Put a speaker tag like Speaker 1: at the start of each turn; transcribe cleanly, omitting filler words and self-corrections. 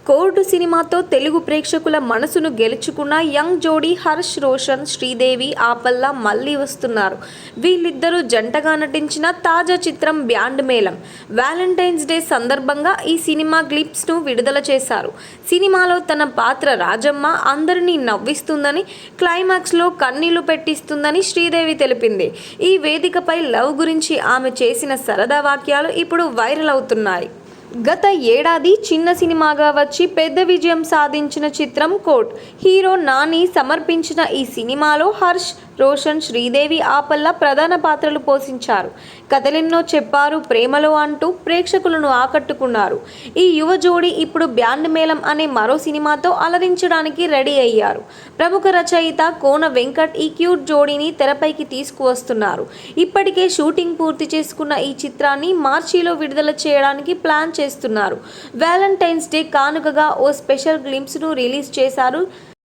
Speaker 1: Court సినిమాతో తెలుగు ప్రేక్షకుల మనసును గెలుచుకున్న యంగ్ జోడీ హర్ష్ రోషన్, శ్రీదేవి ఆపల్ల మళ్ళీ వస్తున్నారు. వీళ్ళిద్దరూ జంటగా నటించిన తాజా చిత్రం బ్యాండ్ మేళం. వ్యాలంటైన్స్ డే సందర్భంగా ఈ సినిమా క్లిప్స్ను విడుదల చేశారు. సినిమాలో తన పాత్ర రాజమ్మ అందరినీ నవ్విస్తుందని, క్లైమాక్స్లో కన్నీళ్లు పెట్టిస్తుందని శ్రీదేవి తెలిపింది. ఈ వేదికపై లవ్ గురించి ఆమె చేసిన సరదా వాక్యాలు ఇప్పుడు వైరల్ అవుతున్నాయి. గత ఏడాది చిన్న సినిమాగా వచ్చి పెద్ద విజయం సాధించిన చిత్రం కోర్ట్. హీరో నాని సమర్పించిన ఈ సినిమాలో హర్ష్ రోషన్, శ్రీదేవి ఆపల్ల ప్రధాన పాత్రలు పోషించారు. కథలెన్నో చెప్పారు ప్రేమలో అంటూ ప్రేక్షకులను ఆకట్టుకున్నారు. ఈ యువ జోడీ ఇప్పుడు బ్యాండ్ మేళం అనే మరో సినిమాతో అలరించడానికి రెడీ అయ్యారు. ప్రముఖ రచయిత కోన వెంకట్ ఈ క్యూట్ జోడీని తెరపైకి తీసుకువస్తున్నారు. ఇప్పటికే షూటింగ్ పూర్తి చేసుకున్న ఈ చిత్రాన్ని మార్చిలో విడుదల చేయడానికి ప్లాన్ చేస్తున్నారు. వ్యాలంటైన్స్ డే కానుకగా ఓ స్పెషల్ గ్లింప్స్ను రిలీజ్ చేశారు.